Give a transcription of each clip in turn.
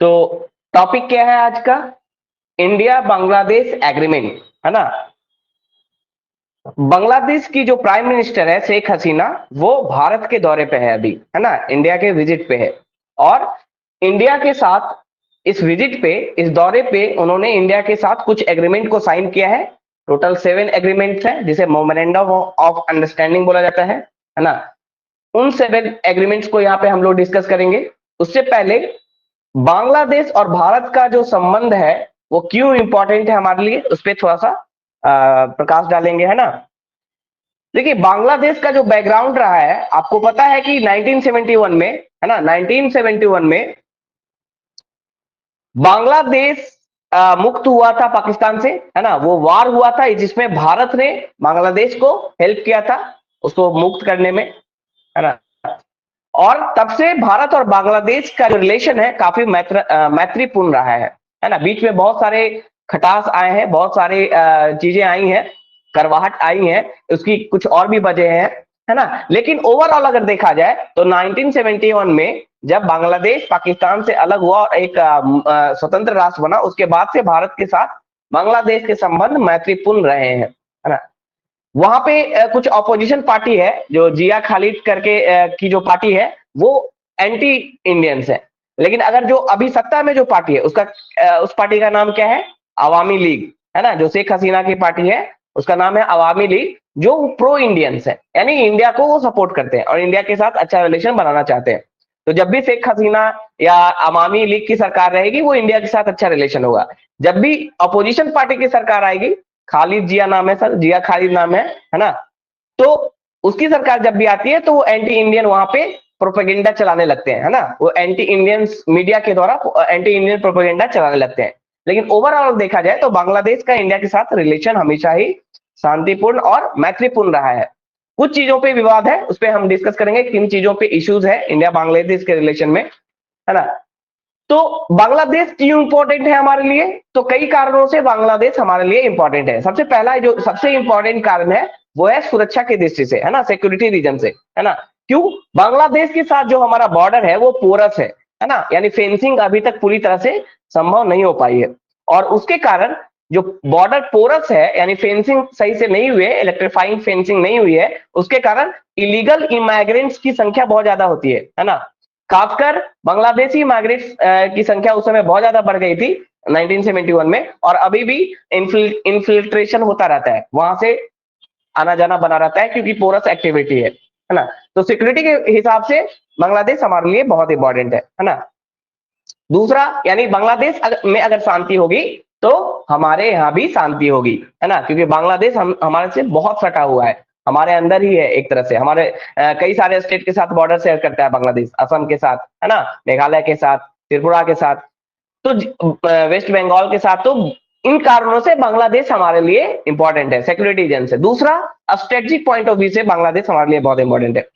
तो टॉपिक क्या है आज का? इंडिया बांग्लादेश एग्रीमेंट, है ना। बांग्लादेश की जो प्राइम मिनिस्टर है शेख हसीना, वो भारत के दौरे पे है अभी, है ना, इंडिया के विजिट पे है। और इंडिया के साथ इस विजिट पे, इस दौरे पे उन्होंने इंडिया के साथ कुछ एग्रीमेंट को साइन किया है। टोटल 7 एग्रीमेंट्स है, जिसे मोमेंडम ऑफ अंडरस्टैंडिंग बोला जाता है ना। उन 7 एग्रीमेंट्स को यहाँ पे हम लोग डिस्कस करेंगे। उससे पहले बांग्लादेश और भारत का जो संबंध है वो क्यों इंपॉर्टेंट है हमारे लिए, उस पर थोड़ा सा प्रकाश डालेंगे, है ना। देखिए, बांग्लादेश का जो बैकग्राउंड रहा है, आपको पता है कि 1971 में, है ना, 1971 में बांग्लादेश मुक्त हुआ था पाकिस्तान से, है ना। वो वार हुआ था जिसमें भारत ने बांग्लादेश को हेल्प किया था उसको मुक्त करने में, है ना। और तब से भारत और बांग्लादेश का जो रिलेशन है काफी मैत्रीपूर्ण रहा है ना। बीच में बहुत सारे खटास आए हैं, बहुत सारे चीजें आई हैं, करवाहट आई हैं, उसकी कुछ और भी वजह है ना। लेकिन ओवरऑल अगर देखा जाए तो 1971 में जब बांग्लादेश पाकिस्तान से अलग हुआ और एक स्वतंत्र राष्ट्र बना, उसके बाद से भारत के साथ बांग्लादेश के संबंध मैत्रीपूर्ण रहे हैं, है ना। वहां पे कुछ ऑपोजिशन पार्टी है जो जिया खालिद करके की जो पार्टी है, वो एंटी इंडियंस है। लेकिन अगर जो अभी सत्ता में जो पार्टी है उसका उस पार्टी का नाम क्या है? अवामी लीग, है ना। जो शेख हसीना की पार्टी है उसका नाम है अवामी लीग, जो प्रो इंडियंस है, यानी इंडिया को वो सपोर्ट करते हैं और इंडिया के साथ अच्छा रिलेशन बनाना चाहते हैं। तो जब भी शेख हसीना या अवामी लीग की सरकार रहेगी, वो इंडिया के साथ अच्छा रिलेशन होगा। जब भी अपोजिशन पार्टी की सरकार आएगी, खालिद जिया नाम है सर, जिया खालिद नाम है ना, तो उसकी सरकार जब भी आती है तो वो एंटी इंडियन वहां पे प्रोपेगेंडा चलाने लगते हैं, है ना। वो एंटी इंडियन मीडिया के द्वारा एंटी इंडियन प्रोपेगेंडा चलाने लगते हैं। लेकिन ओवरऑल देखा जाए तो बांग्लादेश का इंडिया के साथ रिलेशन हमेशा ही शांतिपूर्ण और मैत्रीपूर्ण रहा है। कुछ चीजों पे विवाद है, उस पर हम डिस्कस करेंगे, किन चीजों पे इश्यूज है इंडिया बांग्लादेश के रिलेशन में, है ना। तो बांग्लादेश क्यों इंपॉर्टेंट है हमारे लिए? तो कई कारणों से बांग्लादेश हमारे लिए इंपॉर्टेंट है। सबसे पहला जो सबसे इंपॉर्टेंट कारण है वो है सुरक्षा की दृष्टि से, है ना, सिक्योरिटी रीजन से, है ना। क्यों? बांग्लादेश के साथ जो हमारा बॉर्डर है वो पोरस है ना, यानी फेंसिंग अभी तक पूरी तरह से संभव नहीं हो पाई है। और उसके कारण जो बॉर्डर पोरस है, यानी फेंसिंग सही से नहीं हुई है, इलेक्ट्रीफाइंग फेंसिंग नहीं हुई है, उसके कारण इलीगल इमाइग्रेंट्स की संख्या बहुत ज्यादा होती है ना। खासकर बांग्लादेशी माइग्रेट्स की संख्या उस समय बहुत ज्यादा बढ़ गई थी 1971 में, और अभी भी इन्फिल्ट्रेशन होता रहता है, वहां से आना जाना बना रहता है क्योंकि पोरस एक्टिविटी है ना। तो सिक्योरिटी के हिसाब से बांग्लादेश हमारे लिए बहुत इंपॉर्टेंट है ना। दूसरा, यानी बांग्लादेश में अगर शांति होगी तो हमारे यहाँ भी शांति होगी, है ना, क्योंकि बांग्लादेश हमारे से बहुत सटा हुआ है, हमारे अंदर ही है एक तरह से। हमारे कई सारे स्टेट के साथ बॉर्डर शेयर करता है बांग्लादेश, असम के साथ, है ना, मेघालय के साथ, त्रिपुरा के साथ, तो वेस्ट बंगाल के साथ। तो इन कारणों से बांग्लादेश हमारे लिए इंपॉर्टेंट है, सिक्योरिटी रीजन से। दूसरा, स्ट्रेटेजिक पॉइंट ऑफ व्यू से बांग्लादेश हमारे लिए बहुत इंपॉर्टेंट है।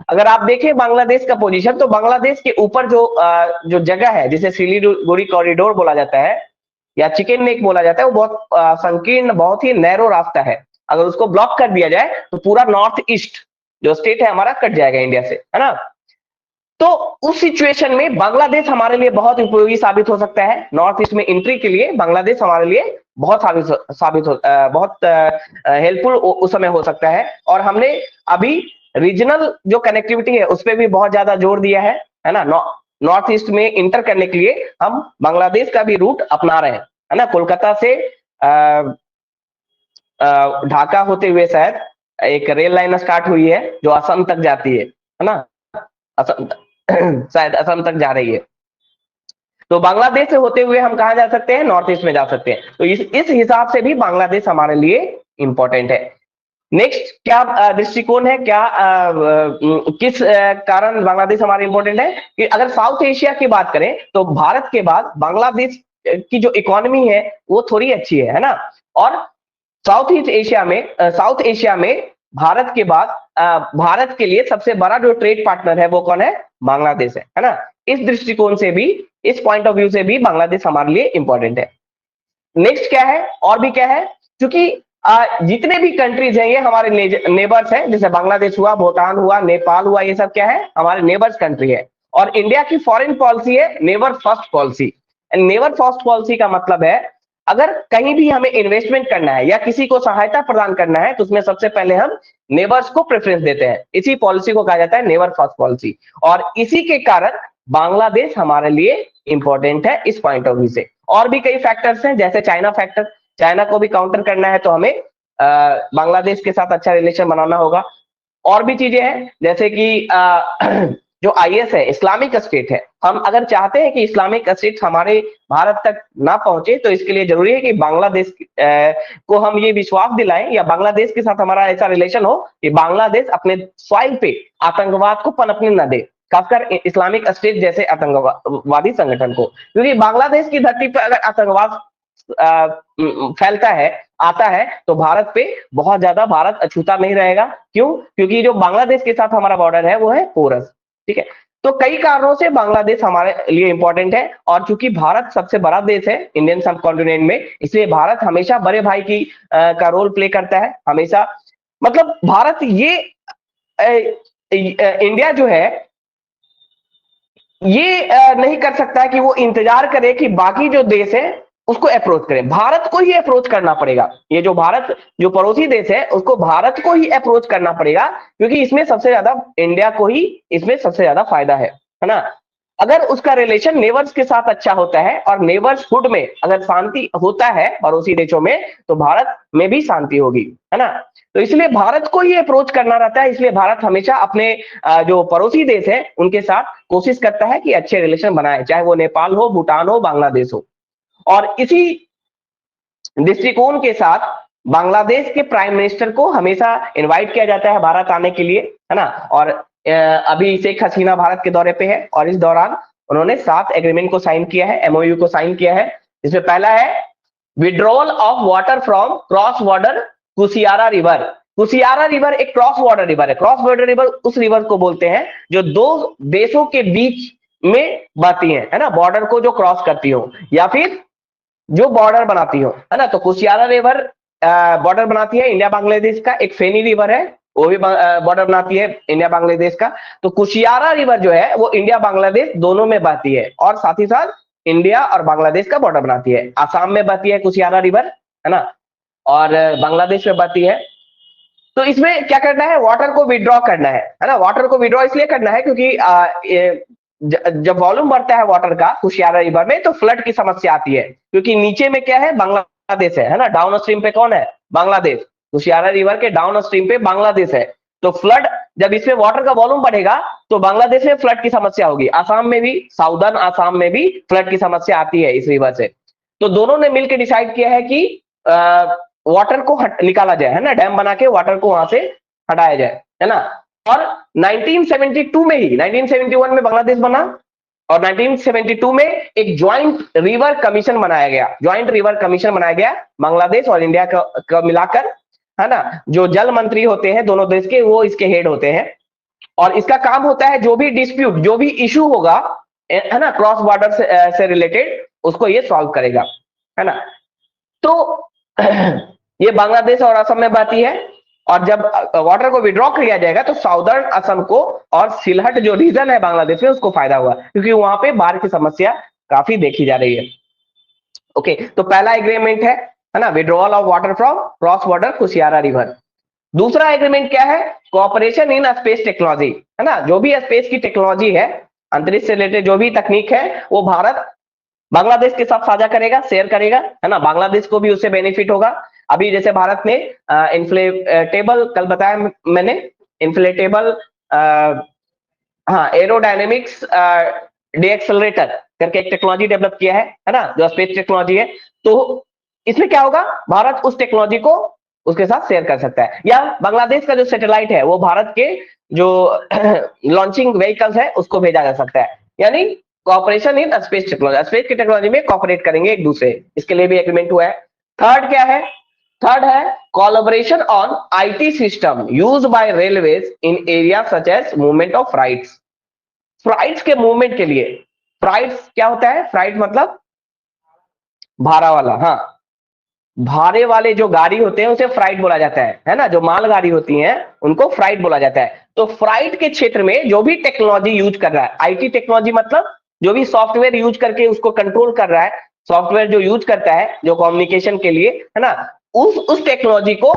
अगर आप देखें बांग्लादेश का पोजीशन, तो बांग्लादेश के ऊपर जो जगह है जिसे सिलीगुड़ी कॉरिडोर बोला जाता है या चिकन नेक बोला जाता है, वो बहुत संकीर्ण, बहुत ही नैरो रास्ता है। अगर उसको ब्लॉक कर दिया जाए तो पूरा नॉर्थ ईस्ट जो स्टेट है हमारा कट जाएगा इंडिया से, है ना। तो उस सिचुएशन में बांग्लादेश हमारे लिए बहुत उपयोगी साबित हो सकता है। नॉर्थ ईस्ट में एंट्री के लिए बांग्लादेश हमारे लिए बहुत बहुत हेल्पफुल उस समय हो सकता है। और हमने अभी रीजनल जो कनेक्टिविटी है उस पर भी बहुत ज्यादा जोर दिया है ना। नॉर्थ ईस्ट में इंटर करने के लिए हम बांग्लादेश का भी रूट अपना रहे हैं ना। कोलकाता से ढाका होते हुए शायद एक रेल लाइन स्टार्ट हुई है जो असम तक जाती है ना। असम शायद असम तक जा रही है। तो बांग्लादेश से होते हुए हम कहा जा सकते हैं? नॉर्थ ईस्ट में जा सकते हैं। तो इस हिसाब से भी बांग्लादेश हमारे लिए इंपॉर्टेंट है। नेक्स्ट क्या दृष्टिकोण है, क्या किस कारण बांग्लादेश हमारे इंपॉर्टेंट है कि अगर साउथ एशिया की बात करें तो भारत के बाद बांग्लादेश की जो इकोनॉमी है वो थोड़ी अच्छी है ना। और साउथ एशिया में भारत के बाद भारत के लिए सबसे बड़ा जो ट्रेड पार्टनर है वो कौन है? बांग्लादेश है ना। इस दृष्टिकोण से भी, इस पॉइंट ऑफ व्यू से भी बांग्लादेश हमारे लिए इंपॉर्टेंट है। नेक्स्ट क्या है, और भी क्या है, क्योंकि जितने भी कंट्रीज हैं ये हमारे नेबर्स हैं, जैसे बांग्लादेश हुआ, भूटान हुआ, नेपाल हुआ, ये सब क्या है? हमारे नेबर्स कंट्री है। और इंडिया की फॉरेन पॉलिसी है never first policy. And never first policy का मतलब है अगर कहीं भी हमें इन्वेस्टमेंट करना है या किसी को सहायता प्रदान करना है तो उसमें सबसे पहले हम नेबर्स को प्रेफरेंस देते हैं। इसी पॉलिसी को कहा जाता है नेवर फर्स्ट पॉलिसी, और इसी के कारण बांग्लादेश हमारे लिए इंपॉर्टेंट है इस पॉइंट ऑफ व्यू से। और भी कई फैक्टर्स हैं जैसे चाइना फैक्टर, चाइना को भी काउंटर करना है तो हमें बांग्लादेश के साथ अच्छा रिलेशन बनाना होगा। और भी चीजें हैं जैसे कि जो आईएस है, इस्लामिक स्टेट है, हम अगर चाहते हैं कि इस्लामिक स्टेट हमारे भारत तक ना पहुंचे तो इसके लिए जरूरी है कि बांग्लादेश को हम ये विश्वास दिलाएं या बांग्लादेश के साथ हमारा ऐसा रिलेशन हो कि बांग्लादेश अपने सॉइल पे आतंकवाद को पनपने न दे, खासकर इस्लामिक स्टेट जैसे आतंकवादी संगठन को। क्योंकि बांग्लादेश की धरती पर अगर आतंकवाद फैलता है, आता है, तो भारत पे बहुत ज्यादा भारत अछूता नहीं रहेगा। क्यों? क्योंकि जो बांग्लादेश के साथ हमारा बॉर्डर है वो है पोरस, ठीक है। तो कई कारणों से बांग्लादेश हमारे लिए इंपॉर्टेंट है, और चूंकि भारत सबसे बड़ा देश है इंडियन सब कॉन्टिनेंट में, इसलिए भारत हमेशा बड़े भाई की का रोल प्ले करता है हमेशा। मतलब भारत ये इंडिया जो है ये नहीं कर सकता कि वो इंतजार करे कि बाकी जो देश है उसको अप्रोच करें, भारत को ही अप्रोच करना पड़ेगा। ये जो भारत जो पड़ोसी देश है उसको भारत को ही अप्रोच करना पड़ेगा, क्योंकि इसमें सबसे ज्यादा इंडिया को ही इसमें सबसे ज्यादा फायदा है ना। अगर उसका रिलेशन नेबर्स के साथ अच्छा होता है और नेबर्सहुड में अगर शांति होता है पड़ोसी देशों में, तो भारत में भी शांति होगी, है ना। तो इसलिए भारत को ही अप्रोच करना रहता है, इसलिए भारत हमेशा अपने जो पड़ोसी देश है उनके साथ कोशिश करता है कि अच्छे रिलेशन बनाए, चाहे वो नेपाल हो, भूटान हो, बांग्लादेश हो। और इसी दृष्टिकोण के साथ बांग्लादेश के प्राइम मिनिस्टर को हमेशा इनवाइट किया जाता है भारत आने के लिए, है ना। और अभी शेख हसीना भारत के दौरे पे है और इस दौरान उन्होंने 7 एग्रीमेंट को साइन किया है, एमओयू को साइन किया है। जिसमें पहला है withdrawal of water from cross border Kushiyara river. Kushiyara river एक क्रॉस बॉर्डर रिवर है। क्रॉस बॉर्डर रिवर उस रिवर को बोलते हैं जो दो देशों के बीच में बहती है ना, बॉर्डर को जो क्रॉस करती हो या फिर जो बॉर्डर बनाती हो, है ना। तो कुशियारा रिवर बॉर्डर बनाती है इंडिया बांग्लादेश का। एक फेनी रिवर है वो भी बॉर्डर बनाती है इंडिया बांग्लादेश का। तो कुशियारा रिवर जो है वो इंडिया बांग्लादेश दोनों में बहती है और साथ ही साथ इंडिया और बांग्लादेश का बॉर्डर बनाती है। आसाम में बहती है कुशियारा रिवर, है ना, और बांग्लादेश में बहती है। तो इसमें क्या करना है, वाटर को विड्रॉ करना है ना। वाटर को विड्रॉ इसलिए करना है क्योंकि जब वॉल्यूम बढ़ता है वाटर का कुशियारा रिवर में तो फ्लड की समस्या आती है, क्योंकि नीचे में क्या है, बांग्लादेश है ना। डाउन स्ट्रीम पे कौन है, बांग्लादेश। कुशियारा रिवर के डाउन स्ट्रीम पे बांग्लादेश है। तो फ्लड जब इसमें वाटर का वॉल्यूम बढ़ेगा तो बांग्लादेश में फ्लड की समस्या होगी। आसाम में भी, साउदर्न आसाम में भी फ्लड की समस्या आती है इस रिवर से। तो दोनों ने मिलकर डिसाइड किया है कि वाटर को निकाला जाए, है ना, डैम बना के वाटर को वहां से हटाया जाए, है ना। और 1972 में ही, 1971 में बांग्लादेश बना और 1972 में एक ज्वाइंट रिवर कमीशन बनाया गया। ज्वाइंट रिवर कमीशन बनाया गया बांग्लादेश और इंडिया का मिलाकर, है ना। जो जल मंत्री होते हैं दोनों देश के वो इसके हेड होते हैं और इसका काम होता है जो भी डिस्प्यूट, जो भी इशू होगा, है ना, क्रॉस बॉर्डर से रिलेटेड, उसको ये सॉल्व करेगा, है ना। तो ये बांग्लादेश और असम में बहती है और जब वाटर को विड्रॉ किया जाएगा तो साउदर्न असम को और सिलहट जो रीजन है बांग्लादेश में उसको फायदा हुआ, क्योंकि वहां पे बाढ़ की समस्या काफी देखी जा रही है। ओके, तो पहला एग्रीमेंट है ना, withdrawal of water from cross border Kushiyara river. दूसरा एग्रीमेंट क्या है, कोऑपरेशन इन स्पेस टेक्नोलॉजी, है ना। जो भी स्पेस की टेक्नोलॉजी है, अंतरिक्ष से रिलेटेड जो भी तकनीक है वो भारत बांग्लादेश के साथ साझा करेगा, शेयर करेगा, है ना। बांग्लादेश को भी उससे बेनिफिट होगा। अभी जैसे भारत ने इन्फ्लेटेबल, कल बताया मैंने, इन्फ्लेटेबल हाँ एरोडायनेमिक्स डीएक्सेलरेटर करके एक टेक्नोलॉजी डेवलप किया है ना, जो स्पेस टेक्नोलॉजी है। तो इसमें क्या होगा, भारत उस टेक्नोलॉजी को उसके साथ शेयर कर सकता है, या बांग्लादेश का जो सैटेलाइट है वो भारत के जो लॉन्चिंग व्हीकल्स है उसको भेजा जा सकता है। यानी cooperation in space technology, space की टेक्नोलॉजी में कॉपरेट करेंगे एक दूसरे, इसके लिए भी एग्रीमेंट हुआ है। थर्ड क्या है, थर्ड है collaboration on IT system used by railways in area such as movement of freights. Freights के मूवमेंट के लिए, फ्राइट्स क्या होता है, फ्राइट मतलब भाड़ा वाला, हाँ, भारे वाले जो गाड़ी होते हैं उसे फ्राइट बोला जाता है ना, जो माल गाड़ी होती हैं उनको फ्राइट बोला जाता है। तो फ्राइट के क्षेत्र में जो भी टेक्नोलॉजी यूज कर रहा है, आईटी टेक्नोलॉजी मतलब जो भी सॉफ्टवेयर यूज करके उसको कंट्रोल कर रहा है, सॉफ्टवेयर जो यूज करता है जो कम्युनिकेशन के लिए, है ना, उस टेक्नोलॉजी को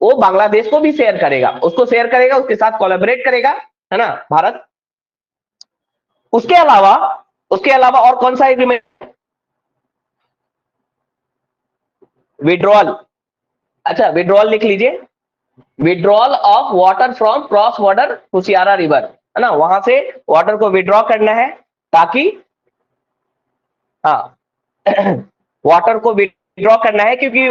वो बांग्लादेश को भी शेयर करेगा, उसको शेयर करेगा, उसके साथ कोलैबोरेट करेगा, है ना, भारत। उसके अलावा और कौन सा एग्रीमेंट? विड्रॉल। अच्छा, विड्रॉल लिख लीजिए। Withdrawal of water from cross border Kushiyara river, है ना, वहां से वाटर को विड्रॉ करना है ताकि, हाँ, वाटर को विड्रॉ करना है क्योंकि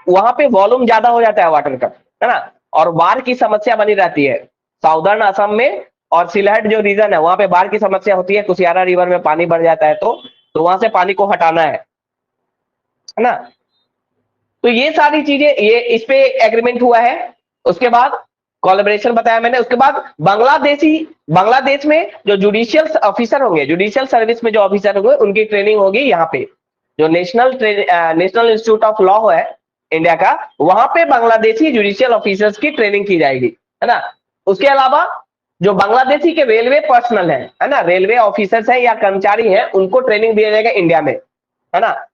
वहां पे वॉल्यूम ज्यादा हो जाता है वाटर का, है ना, और बाढ़ की समस्या बनी रहती है साउदर्न असम में, और सिलहट जो रीजन है वहां पे बाढ़ की समस्या होती है, कुशियारा रिवर में पानी बढ़ जाता है, तो वहां से पानी को हटाना है ना। तो ये सारी चीजें, ये इस पे एग्रीमेंट हुआ है। उसके बाद कोलैबोरेशन बताया मैंने। उसके बाद बांग्लादेश में जो जुडिशियल ऑफिसर होंगे, जुडिशियल सर्विस में जो ऑफिसर होंगे उनकी ट्रेनिंग होगी यहाँ पे, जो नेशनल इंस्टीट्यूट ऑफ लॉ है इंडिया का, वहां पे बांग्लादेशी जुडिशियल ऑफिसर्स की ट्रेनिंग की जाएगी, है ना। उसके अलावा जो बांग्लादेशी के रेलवे पर्सनल है ना, रेलवे ऑफिसर्स है या कर्मचारी है, उनको ट्रेनिंग दिया जाएगा इंडिया में, है ना,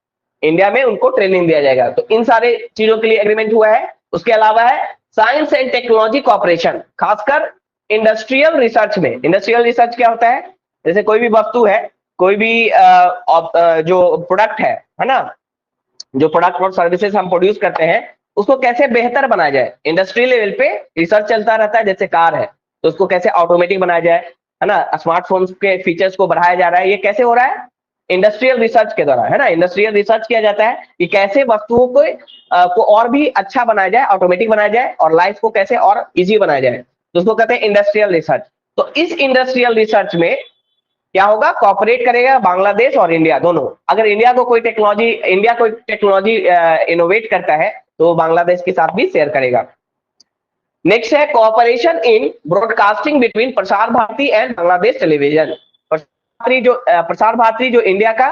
इंडिया में उनको ट्रेनिंग दिया जाएगा। तो इन सारे चीजों के लिए एग्रीमेंट हुआ है। उसके अलावा है साइंस एंड टेक्नोलॉजी कॉपरेशन, खासकर इंडस्ट्रियल रिसर्च में। इंडस्ट्रियल रिसर्च क्या होता है? जैसे कोई भी वस्तु है, कोई भी जो प्रोडक्ट है ना, जो प्रोडक्ट और सर्विसेज हम प्रोड्यूस करते हैं, उसको कैसे बेहतर बनाया जाए, इंडस्ट्री लेवल पे रिसर्च चलता रहता है। जैसे कार है तो उसको कैसे ऑटोमेटिक बनाया जाए, है ना, स्मार्टफोन्स के फीचर्स को बढ़ाया जा रहा है, ये कैसे हो रहा है? इंडस्ट्रियल रिसर्च के द्वारा, है ना। इंडस्ट्रियल रिसर्च किया जाता है कि कैसे वस्तुओं को और भी अच्छा बनाया जाए, ऑटोमेटिक बनाया जाए, और लाइफ को कैसे और इजी बनाया जाए, तो उसको कहते हैं इंडस्ट्रियल रिसर्च। तो इस इंडस्ट्रियल रिसर्च में क्या होगा? कॉपरेट करेगा बांग्लादेश और इंडिया दोनों। अगर इंडिया कोई टेक्नोलॉजी इनोवेट करता है तो बांग्लादेश के साथ भी शेयर करेगा। नेक्स्ट है cooperation in broadcasting between Prasar Bharati and Bangladesh television. Prasar Bharati जो इंडिया का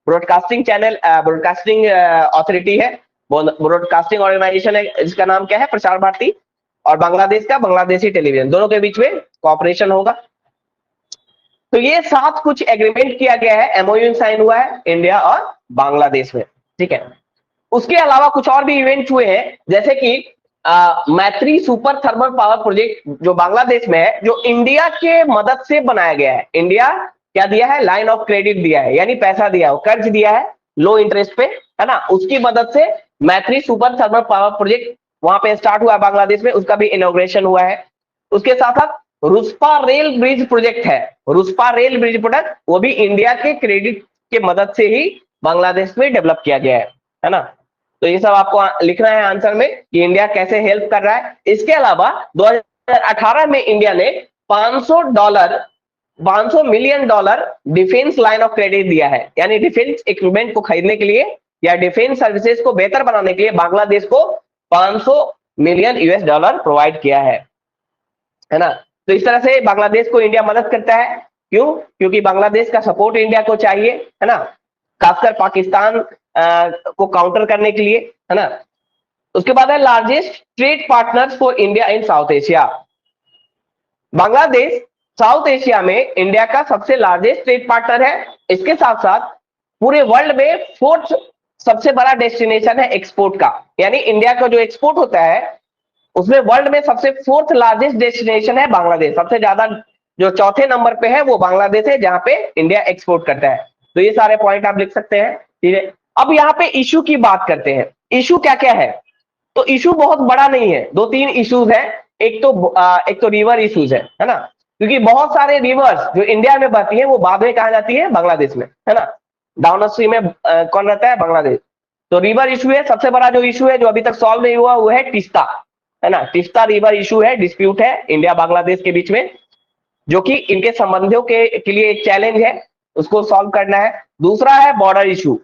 ब्रॉडकास्टिंग चैनल, ब्रॉडकास्टिंग अथॉरिटी है, ब्रॉडकास्टिंग ऑर्गेनाइजेशन है, इसका नाम क्या है? प्रसार भारती। और बांग्लादेश का बांग्लादेशी टेलीविजन, दोनों के बीच में कॉपरेशन होगा। तो ये 7 कुछ एग्रीमेंट किया गया है, एमओयू साइन हुआ है इंडिया और बांग्लादेश में, ठीक है। उसके अलावा कुछ और भी इवेंट हुए हैं, जैसे कि मैत्री सुपर थर्मल पावर प्रोजेक्ट जो बांग्लादेश में है, जो इंडिया के मदद से बनाया गया है। इंडिया क्या दिया है? लाइन ऑफ क्रेडिट दिया है, यानी पैसा दिया है, कर्ज दिया है लो इंटरेस्ट पे, है ना। उसकी मदद से मैत्री सुपर थर्मल पावर प्रोजेक्ट वहां पे स्टार्ट हुआ है बांग्लादेश में, उसका भी इनॉग्रेशन हुआ है। उसके साथ साथ रुस्पा रेल ब्रिज प्रोजेक्ट है, रुस्पा रेल ब्रिज प्रोजेक्ट, वो भी इंडिया के क्रेडिट के मदद से ही बांग्लादेश में डेवलप किया गया है ना। तो ये सब आपको लिखना है आंसर में कि इंडिया कैसे हेल्प कर रहा है। इसके अलावा 2018 में इंडिया ने $500 million defence line of credit दिया है, यानी डिफेंस इक्विपमेंट को खरीदने के लिए या डिफेंस सर्विसेज को बेहतर बनाने के लिए बांग्लादेश को $500 मिलियन प्रोवाइड किया है ना। तो इस तरह से बांग्लादेश को इंडिया मदद करता है। क्यों? क्योंकि बांग्लादेश का सपोर्ट इंडिया को चाहिए, है ना, खासकर पाकिस्तान को काउंटर करने के लिए, है ना। उसके बाद है largest trade partners for India in south Asia. Bangladesh south Asia में इंडिया का सबसे लार्जेस्ट ट्रेड पार्टनर है। इसके साथ साथ पूरे वर्ल्ड में 4th सबसे बड़ा डेस्टिनेशन है एक्सपोर्ट का, यानी इंडिया का जो एक्सपोर्ट होता है उसमें वर्ल्ड में सबसे 4th लार्जेस्ट डेस्टिनेशन है बांग्लादेश। सबसे ज्यादा जो चौथे नंबर पे है वो बांग्लादेश है, जहां पे इंडिया एक्सपोर्ट करता है। तो ये सारे पॉइंट आप लिख सकते हैं, ठीक है। अब यहाँ पे इशू की बात करते हैं। इशू क्या क्या है? तो इशू बहुत बड़ा नहीं है, 2-3 इश्यूज है। एक तो रिवर इश्यूज है ना, क्योंकि बहुत सारे रिवर्स जो इंडिया में बहती है वो बाद में कहा जाती है बांग्लादेश में, है ना। डाउन स्ट्रीम में कौन रहता है? बांग्लादेश। तो रिवर इशू है। सबसे बड़ा जो इशू है जो अभी तक सॉल्व नहीं हुआ वो है तीस्ता, है ना। तीस्ता रिवर इशू है, डिस्प्यूट है इंडिया बांग्लादेश के बीच में, जो कि इनके संबंधों के लिए एक चैलेंज है, उसको सॉल्व करना है। दूसरा है बॉर्डर इशू।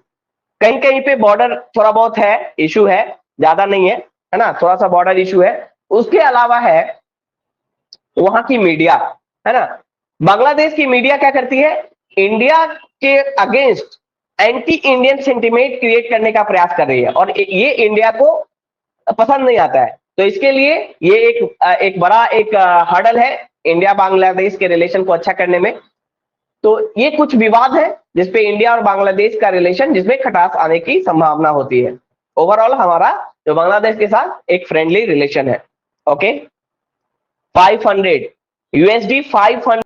कहीं कहीं पे बॉर्डर थोड़ा बहुत है, इशू है, ज्यादा नहीं है ना, थोड़ा सा बॉर्डर इशू है। उसके अलावा है वहां की मीडिया, है ना। बांग्लादेश की मीडिया क्या करती है? इंडिया के against anti Indian sentiment create करने का प्रयास कर रही है और ये इंडिया को पसंद नहीं आता है। तो इसके लिए ये एक बड़ा एक हर्डल है इंडिया बांग्लादेश के रिलेशन को अच्छा करने में। तो ये कुछ विवाद है जिसपे इंडिया और बांग्लादेश का रिलेशन जिसमें खटास आने की संभावना होती है। ओवरऑल हमारा जो बांग्लादेश के साथ एक फ्रेंडली रिलेशन है। Okay, 500 USD 500